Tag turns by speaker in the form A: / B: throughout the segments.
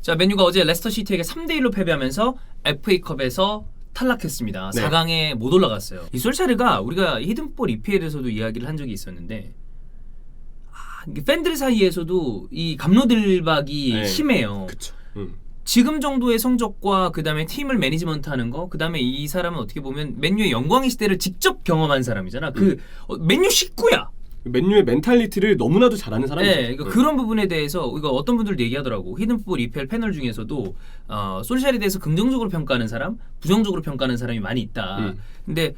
A: 자, 맨유가 어제 레스터 시티에게 3대1로 패배하면서 FA컵에서 탈락했습니다.
B: 네.
A: 4강에 못 올라갔어요. 이 솔샤르가 우리가 히든볼 EPL에서도 이야기를 한 적이 있었는데 팬들 사이에서도 이 감로들박이
B: 네.
A: 심해요.
B: 그쵸.
A: 지금 정도의 성적과 그 다음에 팀을 매니지먼트하는 거, 그 다음에 이 사람은 어떻게 보면 맨유의 영광의 시대를 직접 경험한 사람이잖아. 맨유 식구야.
B: 맨유의 멘탈리티를 너무나도 잘하는 사람이죠.
A: 네, 그러니까 그런 부분에 대해서 이거 어떤 분들도 얘기하더라고. 히든풋볼 EPL 패널 중에서도 솔샤르에 대해서 긍정적으로 평가하는 사람, 부정적으로 평가하는 사람이 많이 있다. 근데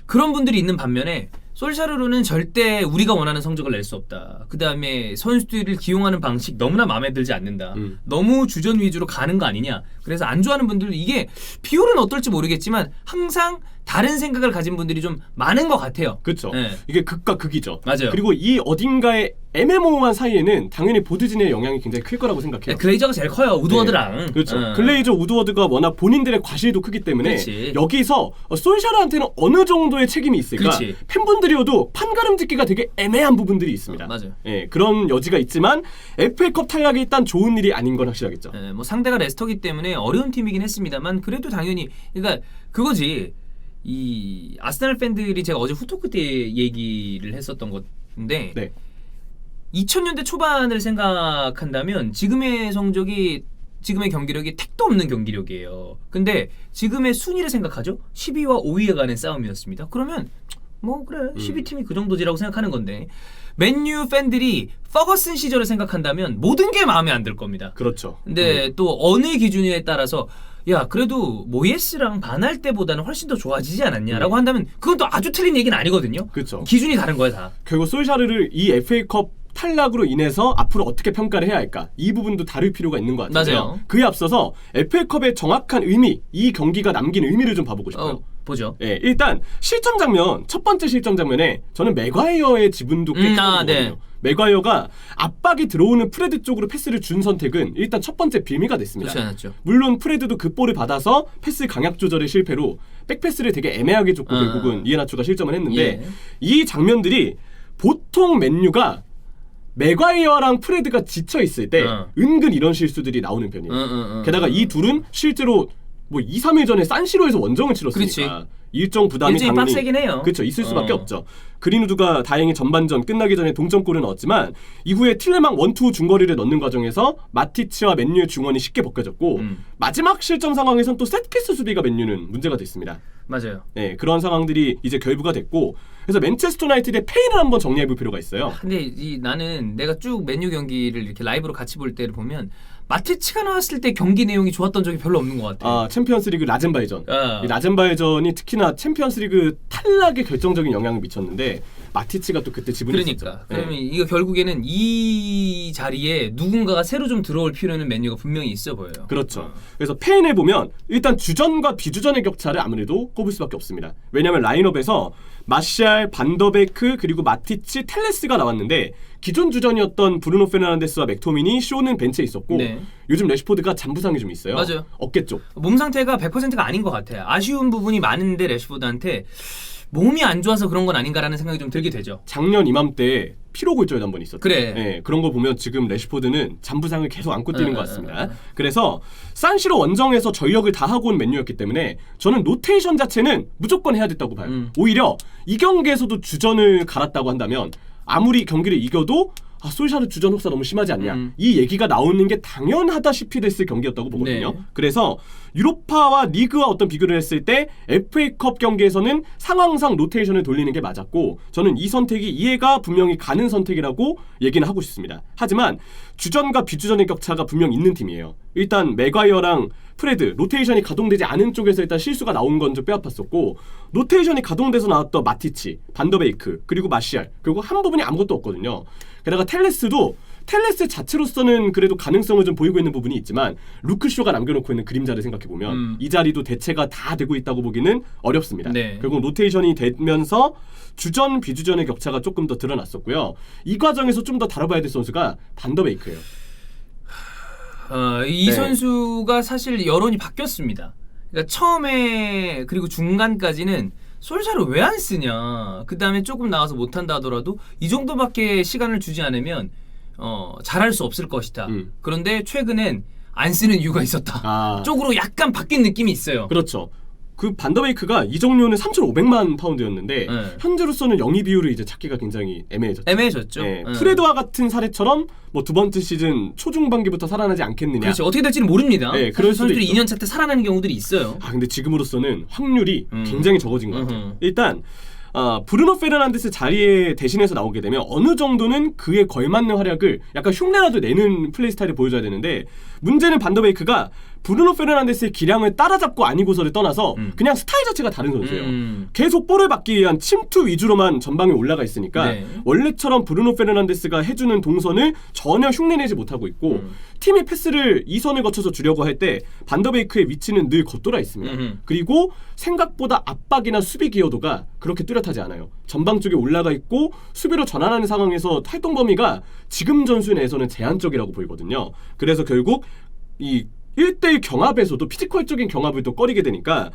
A: 그런 분들이 있는 반면에 솔샤르로는 절대 우리가 원하는 성적을 낼 수 없다. 그 다음에 선수들을 기용하는 방식 너무나 마음에 들지 않는다. 너무 주전 위주로 가는 거 아니냐. 그래서 안 좋아하는 분들도 이게 비율은 어떨지 모르겠지만 항상 다른 생각을 가진 분들이 좀 많은 것 같아요.
B: 그렇죠.
A: 네.
B: 이게 극과 극이죠.
A: 맞아요.
B: 그리고 이 어딘가의 애매모호한 사이에는 당연히 보드진의 영향이 굉장히 클 거라고 생각해요.
A: 글레이저가 제일 커요. 우드워드랑.
B: 네. 그렇죠. 글레이저, 우드워드가 워낙 본인들의 과실도 크기 때문에
A: 그렇지.
B: 여기서 솔샤르한테는 어느 정도의 책임이 있을까?
A: 그렇지.
B: 팬분들이어도 판가름 짓기가 되게 애매한 부분들이 있습니다.
A: 맞아요.
B: 예, 그런 여지가 있지만 FA컵 탈락이 일단 좋은 일이 아닌 건 확실하겠죠.
A: 뭐 상대가 레스터기 때문에 어려운 팀이긴 했습니다만 그래도 당연히 그러니까 그거지. 이 아스날 팬들이 제가 어제 후토크 때 얘기를 했었던 건데
B: 네.
A: 2000년대 초반을 생각한다면 지금의 성적이 지금의 경기력이 택도 없는 경기력이에요. 근데 지금의 순위를 생각하죠. 10위와 5위에 가는 싸움이었습니다. 그러면 뭐 그래 12팀이 그 정도지라고 생각하는 건데 맨유 팬들이 퍼거슨 시절을 생각한다면 모든 게 마음에 안 들 겁니다.
B: 그렇죠.
A: 근데 또 어느 기준에 따라서 야 그래도 모예스랑 반할 때보다는 훨씬 더 좋아지지 않았냐라고 한다면 그건 또 아주 틀린 얘기는 아니거든요.
B: 그렇죠.
A: 기준이 다른 거야 다.
B: 결국 솔샤르를 이 FA컵 탈락으로 인해서 앞으로 어떻게 평가를 해야 할까? 이 부분도 다룰 필요가 있는 것 같아요.
A: 맞아요.
B: 그에 앞서서 FA컵의 정확한 의미, 이 경기가 남긴 의미를 좀 봐보고 싶어요.
A: 보죠.
B: 예, 일단 실점 장면, 첫 번째 실점 장면에 저는 맥과이어의 지분도 꽤 크다고 보거든요.
A: 네.
B: 맥과이어가 압박이 들어오는 프레드 쪽으로 패스를 준 선택은 일단 첫 번째 빌미가 됐습니다.
A: 그렇지 않았죠.
B: 물론 프레드도 그 볼을 받아서 패스 강약 조절의 실패로 백패스를 되게 애매하게 줬고 결국은 이에나초가 실점을 했는데
A: 예.
B: 이 장면들이 보통 맨유가 맥과이어랑 프레드가 지쳐 있을 때 은근 이런 실수들이 나오는 편이에요. 게다가 이 둘은 실제로 뭐 2, 3일 전에 산시로에서 원정을 치렀으니까
A: 그렇지.
B: 일정 부담이
A: 일정이
B: 당연히
A: 빡세긴 해요.
B: 그렇죠. 있을 수밖에 없죠. 그린우드가 다행히 전반전 끝나기 전에 동점골을 넣었지만 이후에 틸레망 1-2 중거리를 넣는 과정에서 마티치와 맨유의 중원이 쉽게 벗겨졌고 마지막 실점 상황에선 또 세트피스 수비가 맨유는 문제가 됐습니다.
A: 맞아요.
B: 네, 그런 상황들이 이제 결부가 됐고 그래서 맨체스터 유나이티드의 페인을 한번 정리해볼 필요가 있어요. 근데
A: 나는 내가 쭉 맨유 경기를 이렇게 라이브로 같이 볼 때를 보면 마티치가 나왔을 때 경기 내용이 좋았던 적이 별로 없는 것 같아요.
B: 챔피언스리그 라젠바이전. 이 라젠바이전이 특히나 챔피언스리그 탈락에 결정적인 영향을 미쳤는데 마티치가 또 그때 지분이
A: 그러니까.
B: 있었죠.
A: 그러면 이거 결국에는 이 자리에 누군가가 새로 좀 들어올 필요는 맨유가 분명히 있어 보여요.
B: 그렇죠. 그래서 페인에 보면 일단 주전과 비주전의 격차를 아무래도 꼽을 수밖에 없습니다. 왜냐하면 라인업에서 마샬, 반더베크 그리고 마티치, 텔레스가 나왔는데 기존 주전이었던 브루노 페르난데스와 맥토미니, 쇼는 벤치에 있었고 요즘 레시포드가 잔부상이 좀 있어요.
A: 맞아요.
B: 어깨 쪽.
A: 몸 상태가 100%가 아닌 것 같아요. 아쉬운 부분이 많은데 레시포드한테 몸이 안 좋아서 그런 건 아닌가라는 생각이 좀 들게 되죠.
B: 작년 이맘때 피로골절도 한 번 있었죠.
A: 그래.
B: 네, 그런 거 보면 지금 레시포드는 잔부상을 계속 안고 뛰는 것 같습니다. 그래서 산시로 원정에서 전력을 다하고 온 맨유였기 때문에 저는 로테이션 자체는 무조건 해야 됐다고 봐요. 오히려 이 경기에서도 주전을 갈았다고 한다면 아무리 경기를 이겨도 솔샤르 주전 혹사 너무 심하지 않냐 이 얘기가 나오는 게 당연하다시피 됐을 경기였다고 보거든요. 그래서 유로파와 리그와 어떤 비교를 했을 때 FA컵 경기에서는 상황상 로테이션을 돌리는 게 맞았고 저는 이 선택이 이해가 분명히 가는 선택이라고 얘기는 하고 싶습니다. 하지만 주전과 비주전의 격차가 분명 있는 팀이에요. 일단 맥과이어랑 프레드 로테이션이 가동되지 않은 쪽에서 일단 실수가 나온 건 좀 뼈아팠었고 로테이션이 가동돼서 나왔던 마티치, 반더베이크 그리고 마시알 그리고 한 부분이 아무것도 없거든요. 게다가 텔레스 자체로서는 그래도 가능성을 좀 보이고 있는 부분이 있지만 루크쇼가 남겨놓고 있는 그림자를 생각해보면 이 자리도 대체가 다 되고 있다고 보기는 어렵습니다. 결국 로테이션이 되면서 주전, 비주전의 격차가 조금 더 드러났었고요. 이 과정에서 좀 더 다뤄봐야 될 선수가 반더베이크예요.
A: 이 선수가 사실 여론이 바뀌었습니다. 그러니까 처음에 그리고 중간까지는 솔샤를 왜 안 쓰냐. 그 다음에 조금 나와서 못한다 하더라도 이 정도밖에 시간을 주지 않으면 잘할 수 없을 것이다. 그런데 최근엔 안 쓰는 이유가 있었다. 쪽으로 약간 바뀐 느낌이 있어요.
B: 그렇죠. 그 반더베이크가 이적료는 3,500만 파운드였는데 현재로서는 영입 이유를 이제 찾기가 굉장히 애매해졌죠. 네, 프레드와 같은 사례처럼 뭐 두 번째 시즌 초중반기부터 살아나지 않겠느냐.
A: 그렇죠. 어떻게 될지는 모릅니다.
B: 네, 그럴 수도
A: 선수들이
B: 있죠.
A: 2년 차 때 살아나는 경우들이 있어요.
B: 근데 지금으로서는 확률이 굉장히 적어진 것 같아요. 일단 브루노 페르난데스 자리에 대신해서 나오게 되면 어느 정도는 그에 걸맞는 활약을 약간 흉내라도 내는 플레이 스타일을 보여줘야 되는데 문제는 반더베이크가 브루노 페르난데스의 기량을 따라잡고 아니고서를 떠나서 그냥 스타일 자체가 다른 선수예요. 계속 볼을 받기 위한 침투 위주로만 전방에 올라가 있으니까 원래처럼 브루노 페르난데스가 해주는 동선을 전혀 흉내내지 못하고 있고 팀이 패스를 2선을 거쳐서 주려고 할 때 반더베이크의 위치는 늘 겉돌아 있습니다. 그리고 생각보다 압박이나 수비 기여도가 그렇게 뚜렷하지 않아요. 전방 쪽에 올라가 있고 수비로 전환하는 상황에서 활동 범위가 지금 전술 내에서는 제한적이라고 보이거든요. 그래서 결국 이 1대1 경합에서도 피지컬적인 경합을 또 꺼리게 되니까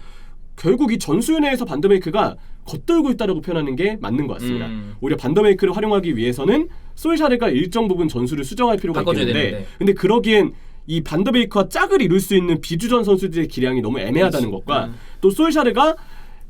B: 결국 이 전술 내에서 반더베이크가 겉돌고 있다라고 표현하는 게 맞는 것 같습니다. 오히려 반더베이크를 활용하기 위해서는 솔샤르가 일정 부분 전술을 수정할 필요가 있겠는데 근데 그러기엔 이 반더베이크와 짝을 이룰 수 있는 비주전 선수들의 기량이 너무 애매하다는 것과 또 솔샤르가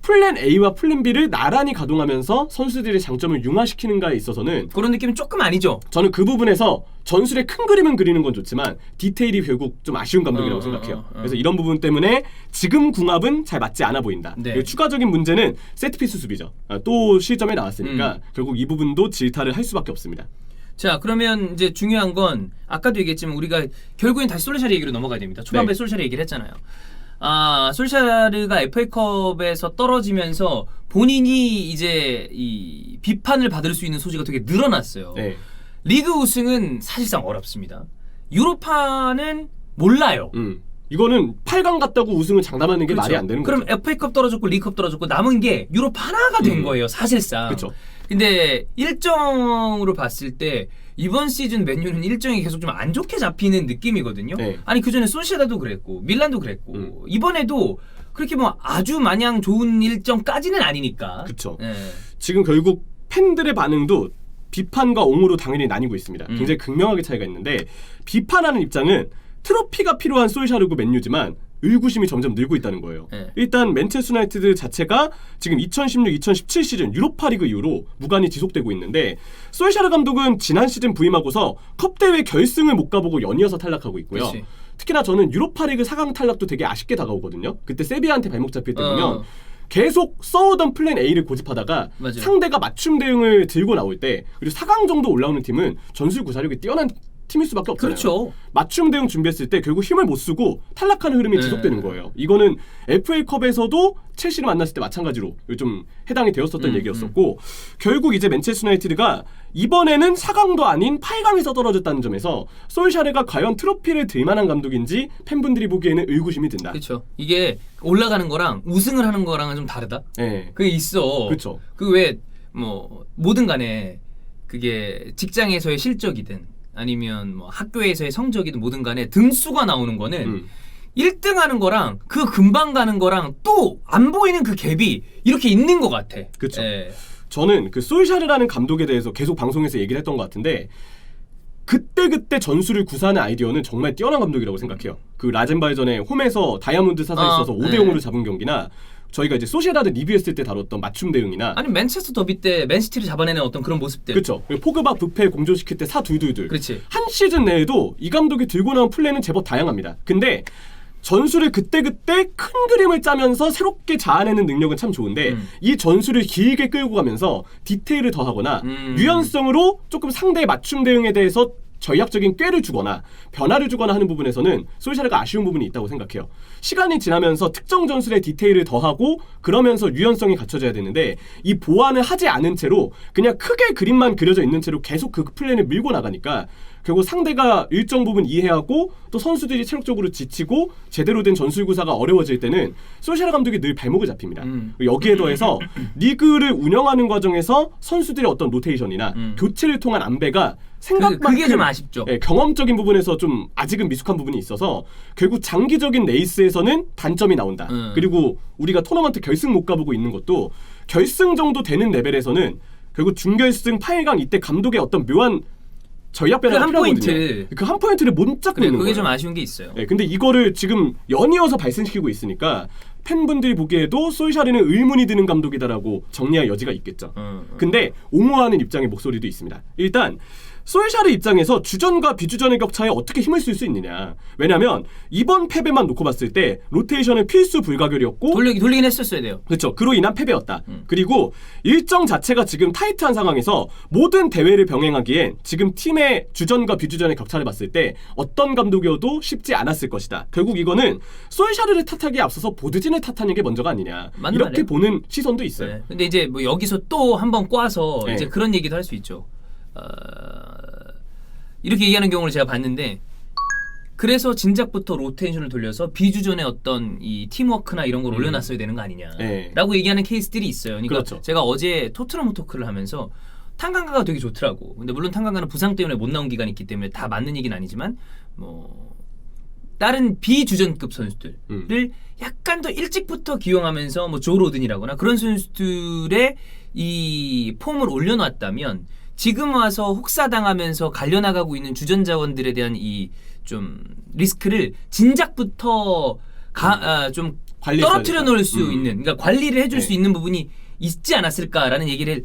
B: 플랜 A와 플랜 B를 나란히 가동하면서 선수들의 장점을 융화시키는가에 있어서는
A: 그런 느낌은 조금 아니죠.
B: 저는 그 부분에서 전술의 큰 그림은 그리는 건 좋지만 디테일이 결국 좀 아쉬운 감독이라고 생각해요. 그래서 이런 부분 때문에 지금 궁합은 잘 맞지 않아 보인다. 그리고 추가적인 문제는 세트피스 수비죠. 또 실점에 나왔으니까 결국 이 부분도 질타를 할 수밖에 없습니다.
A: 자, 그러면 이제 중요한 건 아까도 얘기했지만 우리가 결국엔 다시 솔샤르 얘기로 넘어가야 됩니다. 초반부에 솔샤르 얘기를 했잖아요. 솔샤르가 FA컵에서 떨어지면서 본인이 이제 이 비판을 받을 수 있는 소지가 되게 늘어났어요. 리그 우승은 사실상 어렵습니다. 유로파는 몰라요.
B: 이거는 8강 갔다고 우승을 장담하는 게 말이 안 되는 거죠.
A: 그럼 FA컵 떨어졌고 리그컵 떨어졌고 남은 게 유로파 하나가 된 거예요, 사실상.
B: 그렇죠.
A: 근데 일정으로 봤을 때 이번 시즌 맨유는 일정이 계속 좀 안 좋게 잡히는 느낌이거든요. 아니 그전에 소시에다도 그랬고 밀란도 그랬고 이번에도 그렇게 뭐 아주 마냥 좋은 일정까지는 아니니까.
B: 그렇죠. 지금 결국 팬들의 반응도 비판과 옹호로 당연히 나뉘고 있습니다. 굉장히 극명하게 차이가 있는데 비판하는 입장은 트로피가 필요한 솔샤르고 맨유지만 의구심이 점점 늘고 있다는 거예요. 일단 맨체스터 유나이티드 자체가 지금 2016-2017 시즌 유로파리그 이후로 무관이 지속되고 있는데 솔샤르 감독은 지난 시즌 부임하고서 컵대회 결승을 못 가보고 연이어서 탈락하고 있고요.
A: 그치.
B: 특히나 저는 유로파리그 4강 탈락도 되게 아쉽게 다가오거든요. 그때 세비야한테 발목 잡힐 때 보면 계속 써오던 플랜 A를 고집하다가 상대가 맞춤 대응을 들고 나올 때 그리고 4강 정도 올라오는 팀은 전술 구사력이 뛰어난 팀일 수밖에 없잖아요.
A: 그렇죠.
B: 맞춤 대응 준비했을 때 결국 힘을 못 쓰고 탈락하는 흐름이 지속되는 거예요. 이거는 FA컵에서도 첼시를 만났을 때 마찬가지로 좀 해당이 되었었던 얘기였었고 결국 이제 맨체스터 유나이티드가 이번에는 4강도 아닌 8강에서 떨어졌다는 점에서 솔샤르가 과연 트로피를 들 만한 감독인지 팬분들이 보기에는 의구심이 든다.
A: 그렇죠. 이게 올라가는 거랑 우승을 하는 거랑은 좀 다르다. 그게 있어.
B: 그렇죠.
A: 그 왜 뭐 뭐든 간에 그게 직장에서의 실적이든 아니면 뭐 학교에서의 성적이든 뭐든 간에 등수가 나오는 거는 1등 하는 거랑 그 금방 가는 거랑 또 안 보이는 그 갭이 이렇게 있는 것 같아.
B: 그렇죠. 저는 그 솔샤르라는 감독에 대해서 계속 방송에서 얘기를 했던 것 같은데 그때 전술을 구사하는 아이디어는 정말 뛰어난 감독이라고 생각해요. 그 라젠바이전에 홈에서 다이아몬드 사사에 있어서 5대0으로 잡은 경기나 저희가 이제 소시에다드 리뷰했을 때 다뤘던 맞춤 대응이나
A: 아니 맨체스터 더비 때 맨시티를 잡아내는 어떤 그런 모습들.
B: 그렇죠. 포그바 부페 공조시킬 때 4-2-2-2.
A: 그렇지.
B: 한 시즌 내에도 이 감독이 들고 나온 플랜은 제법 다양합니다. 근데 전술을 그때그때 큰 그림을 짜면서 새롭게 자아내는 능력은 참 좋은데 이 전술을 길게 끌고 가면서 디테일을 더하거나 유연성으로 조금 상대의 맞춤 대응에 대해서 전략적인 꾀를 주거나 변화를 주거나 하는 부분에서는 솔샤르가 아쉬운 부분이 있다고 생각해요. 시간이 지나면서 특정 전술의 디테일을 더하고 그러면서 유연성이 갖춰져야 되는데 이 보완을 하지 않은 채로 그냥 크게 그림만 그려져 있는 채로 계속 그 플랜을 밀고 나가니까 결국 상대가 일정 부분 이해하고 또 선수들이 체력적으로 지치고 제대로 된 전술 구사가 어려워질 때는 솔샤르 감독이 늘 발목을 잡힙니다. 여기에 더해서 리그를 운영하는 과정에서 선수들의 어떤 로테이션이나 교체를 통한 안배가 생각만큼
A: 그게 좀 아쉽죠.
B: 경험적인 부분에서 좀 아직은 미숙한 부분이 있어서 결국 장기적인 레이스에서는 단점이 나온다. 그리고 우리가 토너먼트 결승 못 가보고 있는 것도 결승 정도 되는 레벨에서는 결국 준결승 8강 이때 감독의 어떤 묘한 전략 변화가 필요하거든요. 그 한 포인트를 못 잡고 있는 거예요.
A: 그게 좀 아쉬운 게 있어요.
B: 네, 근데 이거를 지금 연이어서 발생시키고 있으니까 팬분들이 보기에도 솔샤르는 의문이 드는 감독이다라고 정리할 여지가 있겠죠. 근데 옹호하는 입장의 목소리도 있습니다. 일단 솔샤르 입장에서 주전과 비주전의 격차에 어떻게 힘을 쓸 수 있느냐. 왜냐하면 이번 패배만 놓고 봤을 때 로테이션은 필수 불가결이었고
A: 돌리긴 했었어야 돼요.
B: 그렇죠. 그로 인한 패배였다. 그리고 일정 자체가 지금 타이트한 상황에서 모든 대회를 병행하기엔 지금 팀의 주전과 비주전의 격차를 봤을 때 어떤 감독이어도 쉽지 않았을 것이다. 결국 이거는 솔샤르를 탓하기에 앞서서 보드진을 탓하는 게 먼저가 아니냐.
A: 맞는
B: 이렇게
A: 말이에요.
B: 보는 시선도 있어요.
A: 네. 근데 이제 뭐 여기서 또 한 번 꽈서
B: 네.
A: 이제 그런 얘기도 할 수 있죠. 이렇게 얘기하는 경우를 제가 봤는데 그래서 진작부터 로테이션을 돌려서 비주전의 어떤 이 팀워크나 이런 걸 올려놨어야 되는 거 아니냐라고
B: 네.
A: 얘기하는 케이스들이 있어요. 그러니까
B: 그렇죠.
A: 제가 어제 토트넘 토크를 하면서 탄강가가 되게 좋더라고. 근데 물론 탄강가는 부상 때문에 못 나온 기간이 있기 때문에 다 맞는 얘기는 아니지만 뭐 다른 비주전급 선수들을 약간 더 일찍부터 기용하면서 뭐 조 로든이라거나 그런 선수들의 이 폼을 올려놨다면 지금 와서 혹사당하면서 갈려나가고 있는 주전 자원들에 대한 이 좀 리스크를 진작부터 좀 떨어뜨려 놓을 수 있는, 그러니까 관리를 해줄 수 있는 부분이 있지 않았을까라는 얘기를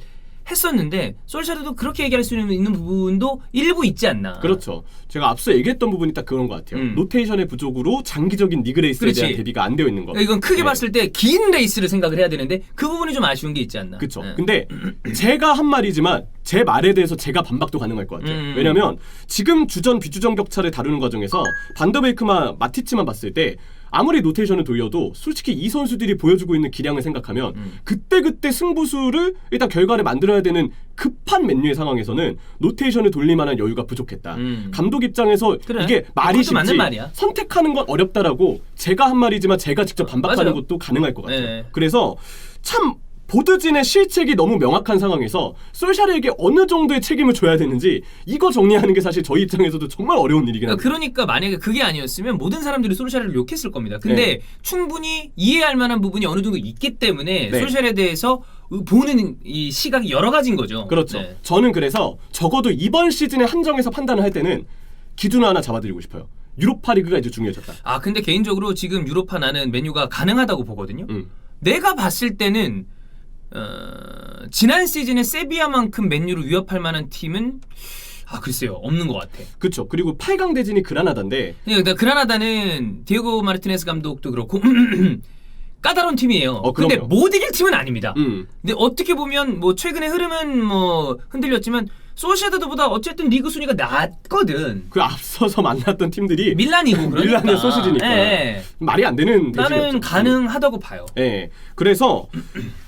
A: 했었는데 솔샤르도 그렇게 얘기할 수 있는 부분도 일부 있지 않나.
B: 그렇죠. 제가 앞서 얘기했던 부분이 딱 그런 것 같아요. 로테이션의 부족으로 장기적인 리그 레이스에 대한 대비가 안 되어 있는 거.
A: 이건 크게 봤을 때 긴 레이스를 생각을 해야 되는데 그 부분이 좀 아쉬운 게 있지 않나.
B: 그렇죠. 근데 제가 한 말이지만 제 말에 대해서 제가 반박도 가능할 것 같아요. 왜냐하면 지금 주전 비주전 격차를 다루는 과정에서 반더베이크만 마티치만 봤을 때 아무리 로테이션을 돌려도 솔직히 이 선수들이 보여주고 있는 기량을 생각하면 그때그때 승부수를 일단 결과를 만들어야 되는 급한 맨유의 상황에서는 로테이션을 돌릴 만한 여유가 부족했다. 감독 입장에서
A: 그래.
B: 이게 말이 쉽지
A: 맞는 말이야. 선택하는
B: 건 어렵다라고 제가 한 말이지만 제가 직접 반박하는
A: 맞아요.
B: 것도 가능할 것 같아요.
A: 네.
B: 그래서 참 보드진의 실책이 너무 명확한 상황에서 솔샤르에게 어느 정도의 책임을 줘야 되는지 이거 정리하는 게 사실 저희 입장에서도 정말 어려운 일이긴 합니다.
A: 그러니까 만약에 그게 아니었으면 모든 사람들이 솔샤르를 욕했을 겁니다. 근데 충분히 이해할 만한 부분이 어느 정도 있기 때문에 솔샤르에 대해서 보는 이 시각이 여러 가지인 거죠.
B: 그렇죠. 저는 그래서 적어도 이번 시즌에 한정해서 판단을 할 때는 기준을 하나 잡아드리고 싶어요. 유로파 리그가 이제 중요해졌다.
A: 근데 개인적으로 지금 유로파 나는 메뉴가 가능하다고 보거든요. 내가 봤을 때는 지난 시즌에 세비야만큼 맨유를 위협할 만한 팀은 글쎄요 없는 것 같아.
B: 그렇죠. 그리고 8강 대진이 그라나다인데
A: 그러니까 그라나다는 디에고 마르티네스 감독도 그렇고 까다로운 팀이에요. 근데 못 이길 팀은 아닙니다. 근데 어떻게 보면 뭐 최근의 흐름은 뭐 흔들렸지만 소시에다드보다 어쨌든 리그 순위가 낮거든.
B: 그 앞서서 만났던 팀들이
A: 밀란이고 그러니까.
B: 밀란의 소시지니까 말이 안 되는 대진이었죠.
A: 나는 가능하다고 봐요.
B: 그래서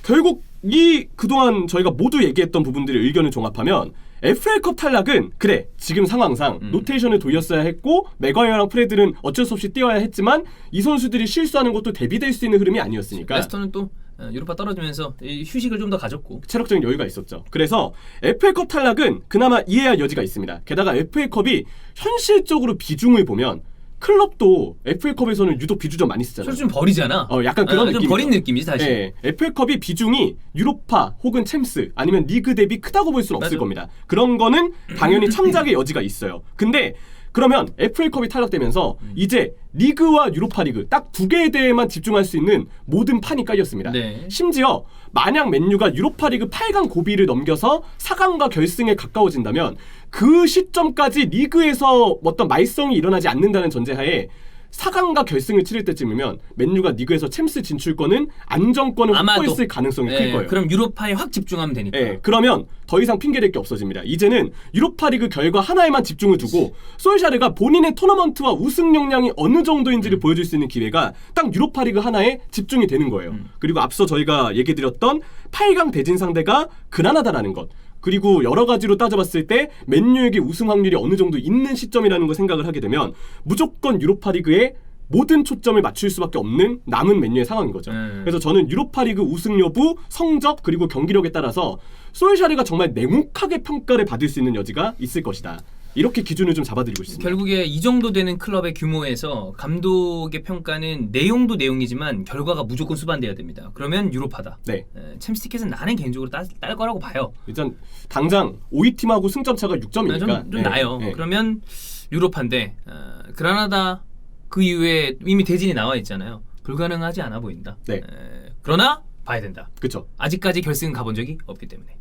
B: 결국 이 그동안 저희가 모두 얘기했던 부분들의 의견을 종합하면 FA컵 탈락은 그래 지금 상황상 로테이션을 돌렸어야 했고 맥과이어랑 프레드는 어쩔 수 없이 뛰어야 했지만 이 선수들이 실수하는 것도 대비될 수 있는 흐름이 아니었으니까
A: 레스터는 또 유로파 떨어지면서 휴식을 좀 더 가졌고
B: 체력적인 여유가 있었죠. 그래서 FA컵 탈락은 그나마 이해할 여지가 있습니다. 게다가 FA컵이 현실적으로 비중을 보면 클럽도 FA컵에서는 유독 비주전 많이 쓰잖아요.
A: 솔직히 좀 버리잖아.
B: 약간 그런 느낌.
A: 좀 버린 느낌이지 사실.
B: FA컵이 비중이 유로파 혹은 챔스 아니면 리그 대비 크다고 볼 수는 없을 겁니다. 그런 거는 당연히 참작의 여지가 있어요. 근데 그러면 FA컵이 탈락되면서 이제 리그와 유로파 리그 딱 두 개에 대해만 집중할 수 있는 모든 판이 깔렸습니다. 심지어 만약 맨유가 유로파 리그 8강 고비를 넘겨서 4강과 결승에 가까워진다면 그 시점까지 리그에서 어떤 말썽이 일어나지 않는다는 전제하에 4강과 결승을 치를 때쯤이면 맨유가 리그에서 챔스 진출권은 안정권을 확보했을 가능성이 클 거예요.
A: 그럼 유로파에 확 집중하면 되니까.
B: 그러면 더 이상 핑계댈 게 없어집니다. 이제는 유로파 리그 결과 하나에만 집중을 두고 솔샤르가 본인의 토너먼트와 우승 역량이 어느 정도인지를 보여줄 수 있는 기회가 딱 유로파 리그 하나에 집중이 되는 거예요. 그리고 앞서 저희가 얘기드렸던 8강 대진 상대가 그라나다라는 것. 그리고 여러 가지로 따져봤을 때 맨유에게 우승 확률이 어느 정도 있는 시점이라는 걸 생각을 하게 되면 무조건 유로파리그에 모든 초점을 맞출 수밖에 없는 남은 맨유의 상황인 거죠. 그래서 저는 유로파리그 우승 여부, 성적 그리고 경기력에 따라서 솔샤르가 정말 냉혹하게 평가를 받을 수 있는 여지가 있을 것이다 이렇게 기준을 좀 잡아드리고 있습니다.
A: 결국에 이 정도 되는 클럽의 규모에서 감독의 평가는 내용도 내용이지만 결과가 무조건 수반돼야 됩니다. 그러면 유로파다.
B: 네.
A: 챔스 티켓은 나는 개인적으로 딸 거라고 봐요.
B: 일단 당장 5위 팀하고 승점 차가 6점이니까
A: 좀 나요. 그러면 유로파인데 그라나다 그 이후에 이미 대진이 나와 있잖아요. 불가능하지 않아 보인다.
B: 네.
A: 그러나 봐야 된다.
B: 그렇죠.
A: 아직까지 결승 가본 적이 없기 때문에.